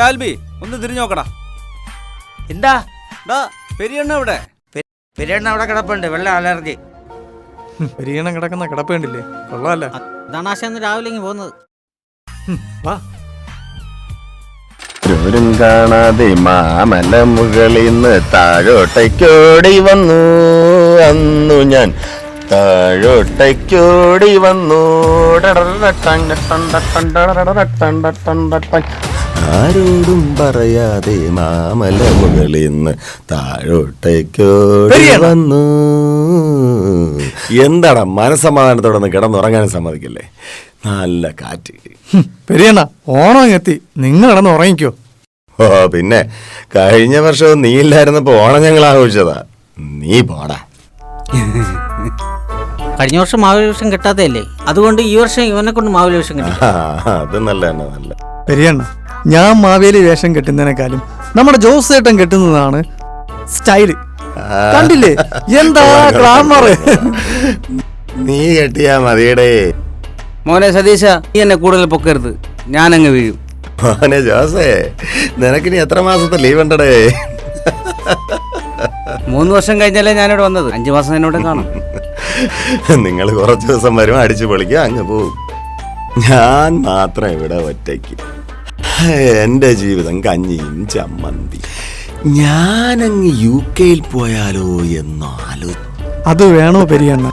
ആൽബി ഒന്ന് തിരിഞ്ഞു നോക്കടാ. എന്താ പെരിയണ്ണ ഇവിടെ? പെരിയണ്ണ അവിടെ കിടപ്പുണ്ട്, വെള്ള അലർജി. പെരിയണ്ണം കിടക്കുന്ന കിടപ്പേണ്ടില്ലേ? കൊള്ളാല്ല. അതാണ് ആശാന്ന് രാവിലെ ഇങ്ങ് പോകുന്നത്. വാ. കാണാതെ മാമല മുകളിന്ന് താഴോട്ടേക്കോടി വന്നു, അന്നു ഞാൻ താഴോട്ടേക്കോടി വന്നു. ആരോടും പറയാതെ മാമല മുകളിന്ന് താഴോട്ടേക്കോടി വന്നു. എന്താടാ മനസ്സമാധാനത്തോടെ ഒന്ന് കിടന്നുറങ്ങാനും സമ്മതിക്കില്ലേ? നല്ല കാറ്റ്. പെരിയണ്ണ ഓണം എത്തി, നിങ്ങൾ കിടന്ന് ഉറങ്ങിക്കോ. ഓ പിന്നെ കഴിഞ്ഞ വർഷവും നീ ഇല്ലായിരുന്നപ്പോ ഓണം ഞങ്ങൾ ആഘോഷിച്ചതാ. നീ പോടാ. കഴിഞ്ഞ വർഷം മാവേലി വേഷം കിട്ടാത്തല്ലേ, അതുകൊണ്ട് ഈ വർഷം ഇവനെ കൊണ്ട് മാവേലി വേഷം കിട്ടി. അത് നല്ല തന്നെ നല്ല. പെരിയണ്ണ, ഞാൻ മാവേലി വേഷം കെട്ടുന്നതിനേക്കാളും നമ്മുടെ ജോസ് ഏട്ടൻ കെട്ടുന്നതാണ് സ്റ്റൈല്. കണ്ടില്ലേ എന്താ ഗ്ലാമർ? നീ കെട്ടിയാ മതിയടേ. മോനെ സതീശ, നീ എന്നെ കൂടുതൽ പൊക്കരുത്, ഞാനങ്ങ് വീഴും. മോനെ ജോസേ, നിനക്കിനി എത്ര മാസത്തെ ലീവ് ഉണ്ടടേ? 3 വർഷം കഴിഞ്ഞല്ലേ ഞാനിവിടെ വന്നത്, 5 മാസം എന്നോട് കാണും. നിങ്ങൾ കുറച്ച് ദിവസം വരും, അടിച്ചു പൊളിക്കുക, അങ്ങ് പോവും. ഞാൻ മാത്രം ഇവിടെ ഒറ്റയ്ക്ക്. എന്റെ ജീവിതം കഞ്ഞിയും ചമ്മന്തി. ഞാനങ്ങ് UK പോയാലോ എന്നോ ആലോചിച്ചു. അത് വേണോ പെരിയണ്ണ?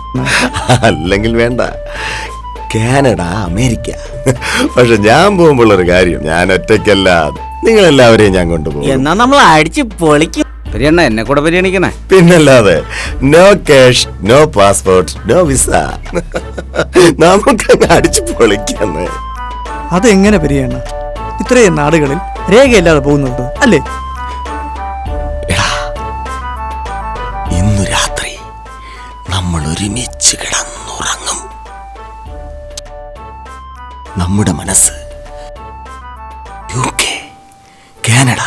അല്ലെങ്കിൽ വേണ്ട, കാനഡ, അമേരിക്ക. പക്ഷെ ഞാൻ പോകുമ്പോഴൊരു കാര്യം, ഞാൻ ഒറ്റയ്ക്കല്ല, നിങ്ങളെല്ലാവരെയും ഞാൻ കൊണ്ടുപോകും. എന്നാ നമ്മൾ അടിച്ച് പൊളിക്കും. പെരിയണ്ണ എന്നെ കൂടെ പരിഗണിക്കണേ. പിന്നല്ലാതെ. No cash, no passport, no visa. നമുക്കങ്ങ് അടിച്ചു പൊളിക്കാന്ന്. അതെങ്ങനെ പെരിയണ്ണ ഇത്രയും നാടുകളിൽ രേഖയില്ലാതെ പോകുന്നത് അല്ലേ? ഇന്നു രാത്രി നമ്മൾ ഒരുമിച്ച് കിടന്നുറങ്ങും. നമ്മുടെ മനസ്സ് UK, കാനഡ,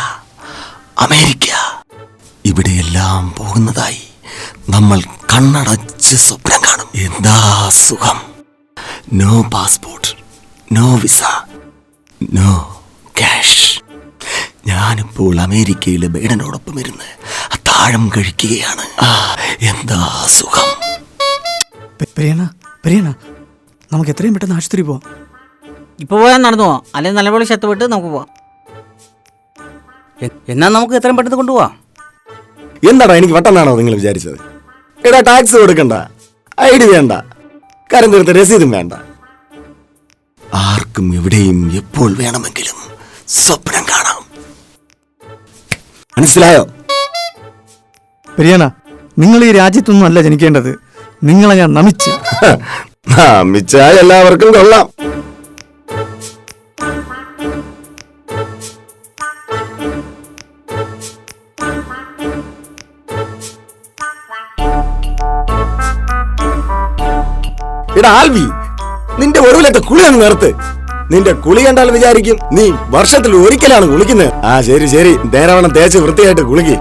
അമേരിക്ക ഇവിടെയെല്ലാം പോകുന്നതായി നമ്മൾ കണ്ണടച്ച് സ്വപ്നം കാണും. എന്താ സുഖം! No passport, no visa, no cash. ഞാനിപ്പോൾ അമേരിക്കയിലെ ബൈഡനോടൊപ്പം ഇരുന്ന് അത്താഴം കഴിക്കുകയാണ്. എന്താ സുഖം! പെരിയണ്ണ, നമുക്ക് എത്രയും പെട്ടെന്ന് ആശുപത്രി പോവാം. ഇപ്പൊ പോയാൽ നടന്നു പോവാം, അല്ലെങ്കിൽ നല്ലപോലെ ശത്തപ്പെട്ട് നമുക്ക് പോവാം. എന്നാ നമുക്ക് എത്രയും പെട്ടെന്ന് കൊണ്ടുപോവാം. എന്താടാ എനിക്ക് വട്ടെന്നാണോ നിങ്ങൾ വിചാരിച്ചത്? എടാ ടാക്സ് കൊടുക്കണ്ട, ID വേണ്ട, കരം തീർത്ത രസീതും വേണ്ട. ആർക്കും എവിടെയും എപ്പോൾ വേണമെങ്കിലും സ്വപ്നം കാണാം. മനസ്സിലായോ? പെരിയണ്ണ, നിങ്ങൾ ഈ രാജ്യത്തൊന്നും അല്ല ജനിക്കേണ്ടത്, നിങ്ങളെ ഞാൻ നമിച്ച്. നമിച്ചാൽ എല്ലാവർക്കും കൊള്ളാം. എടാ ആൽവി, നിന്റെ ഒടുവിലത്തെ കുളിയാണ് നിർത്ത്. നിന്റെ കുളി കണ്ടാൽ വിചാരിക്കും നീ വർഷത്തിൽ ഒരിക്കലാണ് കുളിക്കുന്നത്. ശരി ശരി, നേരവണ്ണം തേച്ച് വൃത്തിയായിട്ട് കുളിക്ക്.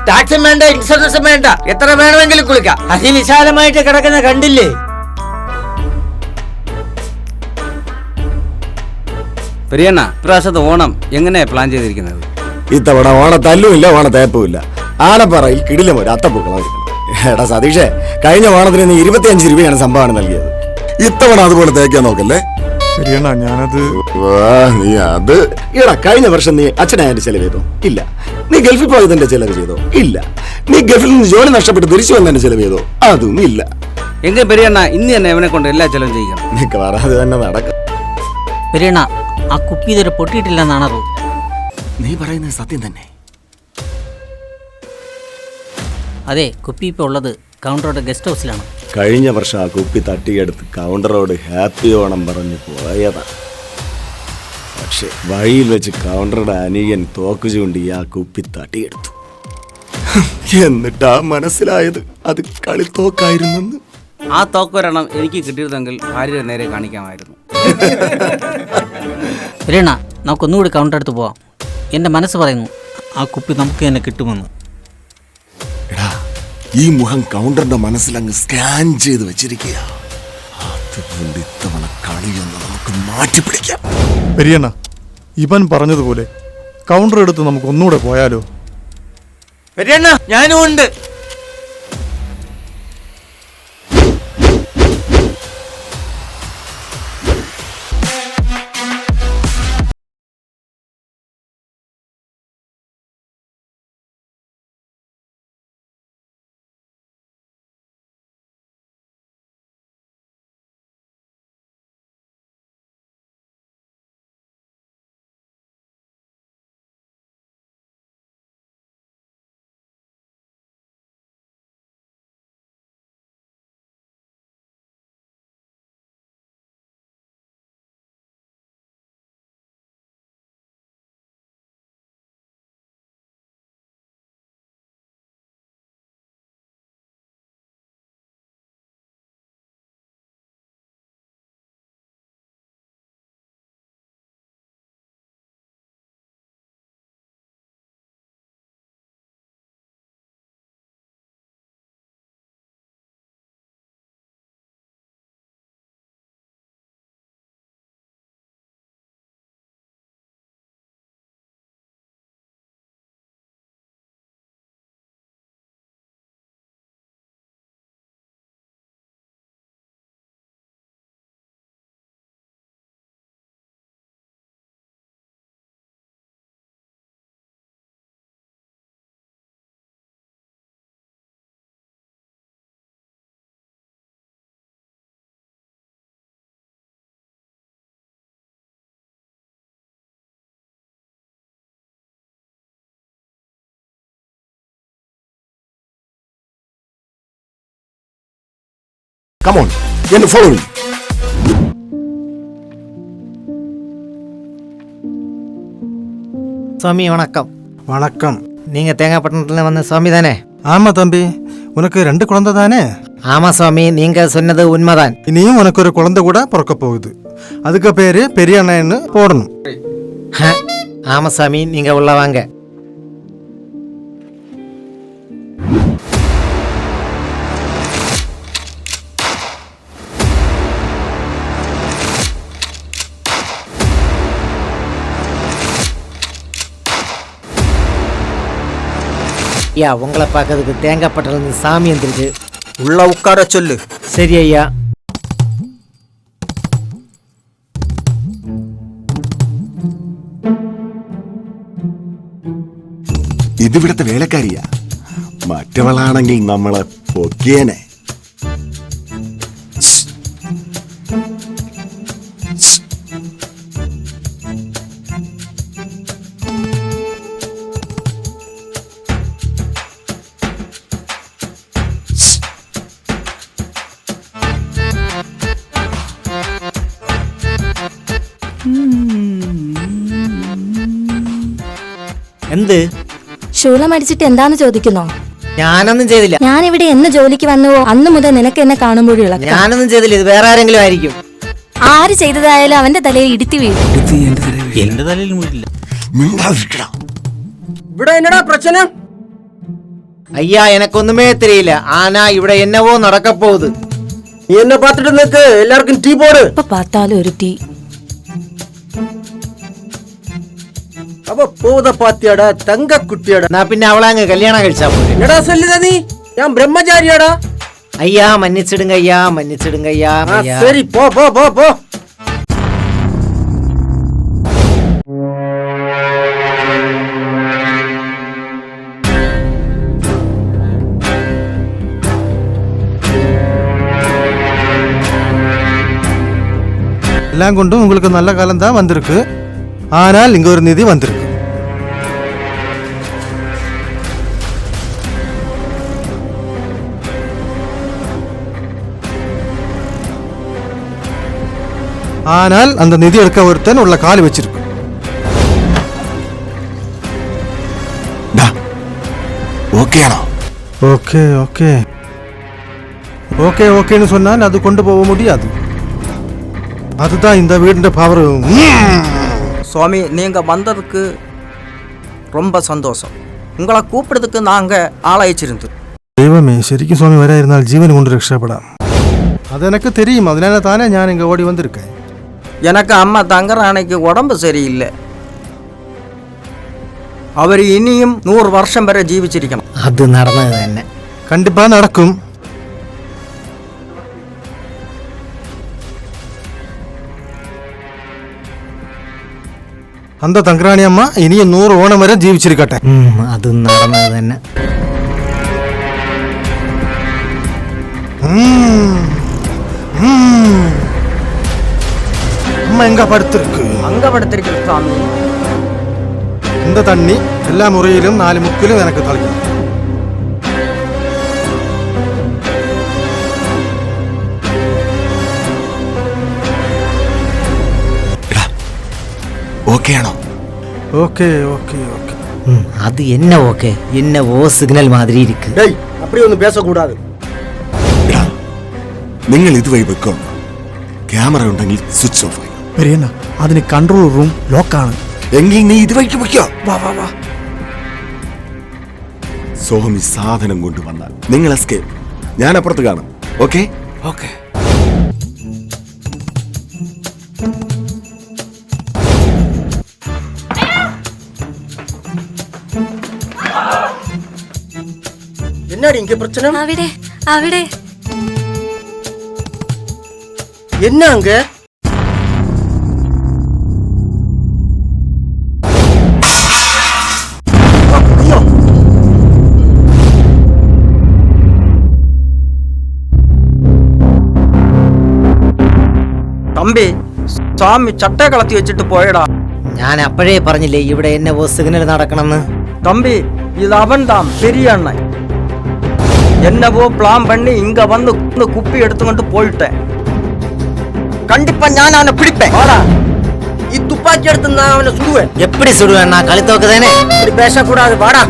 ടാക്സും വേണ്ട, ഇൻഷുറൻസും വേണ്ട, എത്ര വേണമെങ്കിലും കുളിക്കാം. അതിവിശാലമായിട്ട് കിടക്കുന്ന കണ്ടില്ലേ? പെരിയണ്ണ, ഇപ്രാവശ്യത്തെ ഓണം എങ്ങനെയാ പ്ലാൻ ചെയ്തിരിക്കുന്നത്? ഇത്തവണ ഓണ തല്ലുമില്ല, ഓണ തേപ്പുമില്ല. ആലപ്പറയിൽ കിടിലം ഒരു അത്തപ്പൂക്കളം. എടാ സതീഷേ, കഴിഞ്ഞ ഓണത്തിന് നീ 25 രൂപയാണ് സംഭാവന നൽകിയത്. ഇത്തവണ അതുപോലെ തേക്കാൻ നോക്കല്ലേ? പെരിയണ്ണ, ഞാനത് നീ അത് എടാ, കഴിഞ്ഞ വർഷം നീ അച്ഛനായതിന്റെ ചെലവ് ചെയ്തോ? ഇല്ല. നീ ഗൾഫിൽ പോയതിന്റെ ചെലവ് ചെയ്തോ? ഇല്ല. നീ ഗൾഫിൽ നിന്ന് ജോലി നഷ്ടപ്പെട്ട് തിരിച്ചു വന്നതിന്റെ ചെലവ് ചെയ്തോ? അതും ഇല്ല. എങ്കിൽ പെരിയണ്ണ ഇന്ന് തന്നെ അവനെ കൊണ്ട് എല്ലാ ചെലവും ചെയ്യണം. നിനക്ക് പറയാതെ തന്നെ നടക്കും. പെരിയണ്ണ, ആ കുപ്പി ഇതുവരെ പൊട്ടിയിട്ടില്ലെന്നാണ് അറിവ്. നീ പറയുന്നത് സത്യം തന്നെ? അതെ, കുപ്പി ഇപ്പോൾ ഉള്ളത് കൗണ്ടറോടെ ഗസ്റ്റ് ഹൗസിലാണ്. കഴിഞ്ഞ വർഷം ആ കുപ്പി തട്ടിയെടുത്ത് കൗണ്ടറോട് ഹാപ്പി ഓണം പറഞ്ഞു പോയതാ. പക്ഷെ വഴിയിൽ വെച്ച് കൗണ്ടറുടെ അനിയൻ തോക്ക് ചൂണ്ടി ആ കുപ്പി തട്ടിയെടുത്തു. എന്നിട്ടാ മനസ്സിലായത് അത് കളിത്തോക്കായിരുന്നെന്ന്. ആ തോക്കൊരെണ്ണം എനിക്ക് കിട്ടിയിരുന്നെങ്കിൽ ഭാര്യയുടെ നേരെ കാണിക്കാമായിരുന്നു. പെരിയണ്ണ, നമുക്കൊന്നുകൂടി കൗണ്ടർ എടുത്ത് പോവാം. എൻ്റെ മനസ്സ് പറയുന്നു ആ കുപ്പി നമുക്ക് തന്നെ കിട്ടുമെന്ന്. എടാ, ഈ മുഖം കൗണ്ടറിന്റെ മനസ്സിലങ്ങ് സ്കാൻ ചെയ്ത് വെച്ചിരിക്കുക. അതുകൊണ്ട് ഇത്തവണ കളിയൊന്ന് നമുക്ക് മാറ്റിപ്പിടിക്കാം. പെരിയണ്ണ, ഇവൻ പറഞ്ഞതുപോലെ കൗണ്ടർ എടുത്ത് നമുക്ക് ഒന്നുകൂടെ പോയാലോ? പെരിയണ്ണ ഞാനും ഉണ്ട്. Come on, you follow me. சுவாமி வணக்கம். வணக்கம். நீங்க தேங்காய்பட்டினத்துல வந்த சுவாமி தானே? ஆமா தம்பி, உனக்கு 2 குழந்தை தானே? ஆமா சுவாமி, நீங்க சொன்னது உண்மைதான். இனியும் உனக்கு ஒரு குழந்தை கூட பிறக்க போகுது. அதுக்கு பேரு பெரிய அண்ணன்னு போடணும். ஆமா சாமி, நீங்க உள்ள வாங்க. ஐயா, உங்களை பார்க்கறதுக்கு தேங்காய்பட்டில சாமி வந்துருக்கு. உள்ள உட்கார சொல்லு. சரி ஐயா. ഇത് ഇവിടുത്തെ വേലക്കാരിയാ. മറ്റവളാണെങ്കിൽ നമ്മളെ പൊക്കിയേനെ. എന്ത്? ശൂലം അടിച്ചിട്ട് എന്താന്ന് ചോദിക്കുന്നോ? ഞാനൊന്നും ചെയ്തില്ല. ഞാൻ ഇവിടെ എന്ന് ജോലിക്ക് വന്നുവോ അന്ന് മുതൽ നിനക്ക് എന്നെ കാണുമ്പോഴും ഇളക്കം. ഞാനൊന്നും ചെയ്തില്ല. ഇത് വേറെ ആരെങ്കിലും ആയിരിക്കും. ആര് ചെയ്തതായാലും അവന്റെ തലയിൽ ഇടിത്തി വീഴും. എന്റെ തലയിൽ വീഴില്ല. ഇവിടെ എന്നടാ പ്രശ്നം? ஐயா, எனக்கு ஒண்ணுமே தெரியல. ஆனா ഇവിടെ என்னவோ நடக்க போகுது. நீ என்ன பார்த்துட்டு நிக்கு, எல்லாருக்கும் டீ போடு. ഇപ്പൊ பார்த்தாலும் ഒരു ടീ. അവ പോത പാത്തിയാടാ, തങ്ക കുട്ടിയാടാ. ഞാൻ പിന്നെ അവളെ അങ്ങ് കല്യാണം കഴിച്ചാ പോലെ. എന്നടാ സല്ലിത നീ? ഞാൻ ബ്രഹ്മചാരിയാടാ. അയ്യാ മன்னிச்சிடுங்க ஐயா, மன்னிச்சிடுங்க ஐயா. சரி போ போ போ போ. எல்லாம் கொண்டும் உங்களுக்கு நல்ல காலம் தான் வந்திருக்கு. ஆனால் இங்க ஒரு நிதி வந்திருக்கு. ஆனால் அந்த நிதி எடுக்க ஒருத்தன் உள்ள கால் வச்சிருக்கு. ஓகேனா? ஓகே ஓகே ஓகே ஓகேன்னு சொன்னால் அது கொண்டு போக முடியாது. அதுதான் இந்த வீடு பவர். சுவாமி, நீங்க வந்ததுக்கு ரொம்ப சந்தோஷம். உங்களை கூப்பிடுறதுக்கு நாங்க ஆளாயிச்சிருந்தோம். ദൈവമേ, ശരിക്കും സ്വാമി വരായിരുന്നാൽ ജീവൻ കൊണ്ട് രക്ഷപ്പെടാം. അതെനിക്ക് தெரியும். அதனால தானே ഞാൻ இங்க ஓடி வந்திருக்கேன். எனக்கு அம்மா தங்குற அன்னைக்கு உடம்பு சரியில்லை. അവർ ഇനിയും 100 വർഷം വരെ ജീവിച്ചിരിക്കണം. അത് നടന്നത് തന്നെ. കണ്ടിപ്പാ നടക്കും. അന്ത തങ്ക്രാണി അമ്മ ഇനിയും 100 ഓണം വരെ ജീവിച്ചിരിക്കട്ടെ. അത് നടന്നത് തന്നെ. அம்மா எங்க படுத்திருக்கு? அங்க படுத்திருக்கு சாமி. இந்த தண்ணி எல்லா முறையிலும் 4 முக்கிலும் எனக்கு தளிக்கணும். ஓகே ஆனோ? Okay okay okay. அது என்ன ஓகே? என்னவோ சிக்னல் மாதிரி இருக்கு. டேய், அப்படி ஒன்னு பேசக்கூடாது. നിങ്ങൾ ഇതുവഴി വെക്കണം. ക്യാമറ ഉണ്ടെങ്കിൽ സ്വിച്ച് ഓഫ് ആയി. പെരിയണ്ണ, അതിന് കൺട്രോൾ റൂം ലോക്കാണ്. എങ്കിൽ നീ ഇതുവഴിക്ക് വെക്കോ. വാ വാ വാ. സോമി സാധനം കൊണ്ടുവന്നാൽ നിങ്ങൾ എസ്കേപ്പ്. ഞാൻ അപ്പുറത്ത് കാണും. Okay okay. என்னடி இங்க பிரச்சனை? അവിടെ അവിടെ என்ன அங்க? ஐயோ, தம்பி, சாமி சட்டை கலத்தி வச்சுட்டு போயடா. ഞാൻ അപ്പോഴേ പറഞ്ഞില്ലേ ഇവിടെ എന്നവോ സിഗ്നൽ നടക്കണമെന്ന്. தம்பி, இது அவன் தான் பெரிய அண்ணன். என்னவோ பிளான் பண்ணி இங்க வந்து குப்பி எடுத்துக்கிட்டு போயிட்டேன். கண்டிப்பா நான் அவனை பிடிப்பேன். வாடா, துப்பாக்கி எடுத்து நான் அவனை சுடுவேன். எப்படி சுடுவேன்? நான் கழுத்தோக்கு தானே. இப்படி பேசக்கூடாது. வாடா.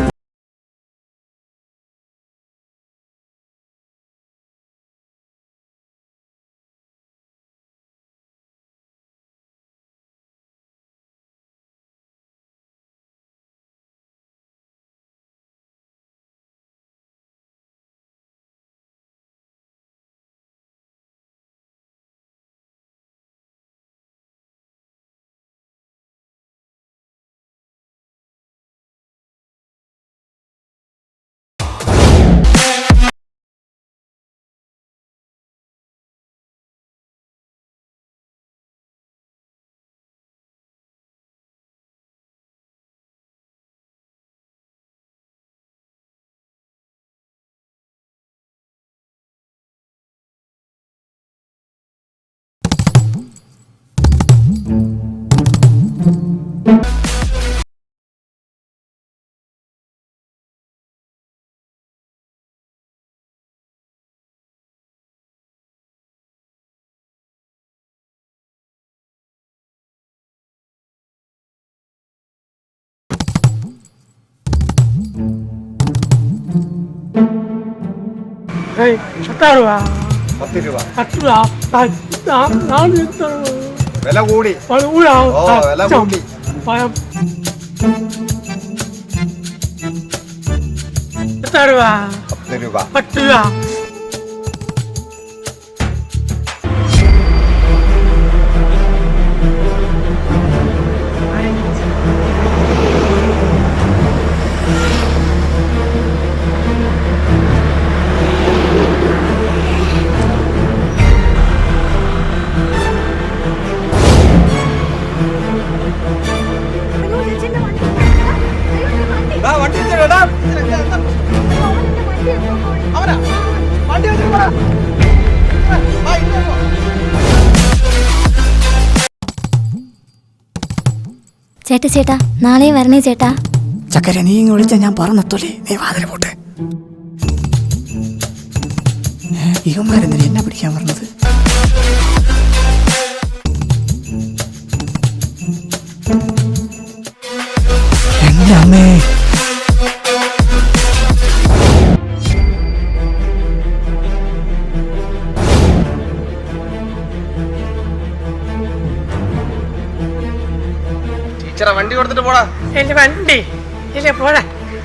വില കൂടി വില കൂടി. 10 രൂപ. ചേട്ടാ ചേട്ടാ, നാളെ വരണേ ചേട്ടാ. ചക്കര, നീ ഇങ്ങ് വിളിച്ചാ ഞാൻ പറഞ്ഞെത്തൂലേ? നീ വാതിൽ പോട്ടെ. ഇവന്മാരെന്തിനാ എന്നെ പിടിക്കാൻ പറഞ്ഞത്? എന്റെ അമ്മേ, വണ്ടി കൊടുത്തിട്ട് പോടാ. എന്റെ വണ്ടി ഇല്ല, പോടാ.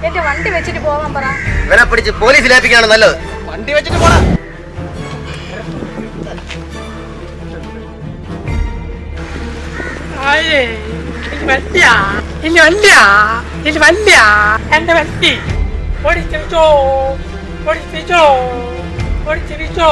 എന്റെ വണ്ടി വെച്ചിട്ട് പോകാൻ പറ. ഇവനെ പിടിച്ച് പോലീസിലേപ്പിക്കാണ് നല്ലത്. വണ്ടി വെച്ചിട്ട് പോടാ. വണ്ടിയാ ഇല്ല, വണ്ടിയാ ഇത് വല്ല എന്റെ വണ്ടി ഓടിച്ചിരിച്ചോ ഓടിച്ചിരിച്ചോ ഓടിച്ചിരിച്ചോ.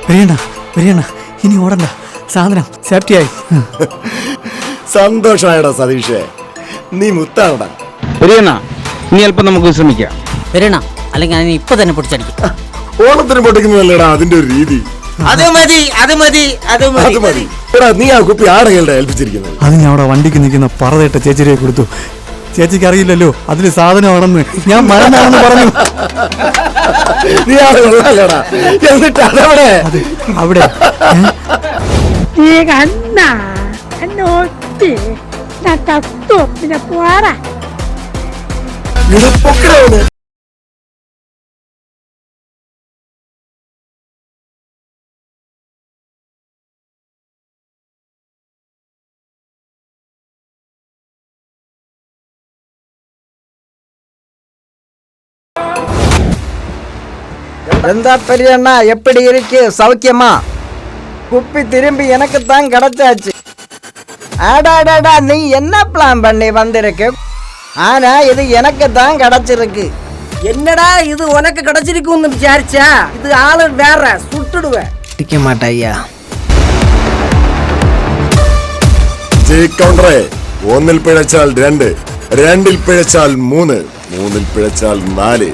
വരികണ്ട വരികണ്ട, ഇനി ഓടണ്ട, സാധനം സേഫ്റ്റിയായി. സന്തോഷമായടാ സതീഷേ, നീ മുത്താണടാ. വരികണ്ണ, ഇനി അല്പം നമുക്ക് വിശ്രമിക്കാം. വരണ, അല്ലെങ്കിൽ അതിന് ഇപ്പൊ തന്നെ പിടിച്ചടിക്കും. ഓണത്തിന് പൊട്ടിക്കുന്നതല്ലേടാ അതിന്റെ ഒരു രീതി. അത് മതി അത് മതി അത് അത് മതി. എടാ നീ ആ കുപ്പി ആരെങ്കിലും ഏൽപ്പിച്ചിരിക്കുന്നത്? അത് ഞാൻ അവിടെ വണ്ടിക്ക് നിൽക്കുന്ന പറതേട്ട ചേച്ചിയെ കൊടുത്തു. ചേച്ചിക്ക് അറിയില്ലല്ലോ അതില് സാധനമാണെന്ന്. ഞാൻ മറന്നാണെന്ന് പറഞ്ഞു. നീ ആള് കൊള്ളാലടാ. എന്നിട്ട് അതവിടെ അവിടെ നീ കണ്ണ എന്നെ ഒത്തി തത്തു പിന്നെ പോരാ. ഇത് പൊക്കലാണ്. എന്താ பெரியண்ணா, எப்படி இருக்கு? சௌக்கியமா? குப்பி திரும்பி எனக்கு தான் கிடைச்சாச்சு. ஆடாடாடா, நீ என்ன பிளான் பண்ணி வந்திருக்கு? ஆனா இது எனக்கு தான் கிடைச்சிருக்கு. എന്നടാ ഇത് ഉനക്ക് കിടച്ചിരിക്കും വിചാരിച്ചാ? ഇത് ആള് വേറെ സുട്ടിടുവേ. பிடிக்க மாட்டாயா? കൗണ്ടറേ, 1-ൽ പിഴച്ചാൽ 2, 2-ൽ പിഴച്ചാൽ 3, 3-ൽ പിഴച്ചാൽ 4.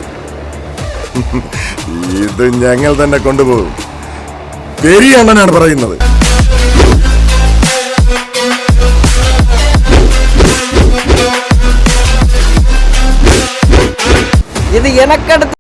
ഇത് ഞങ്ങൾ തന്നെ കൊണ്ടുപോകും. പെരിയ അണ്ണനാണ് പറയുന്നത്. இது எனக்கு அடுத்த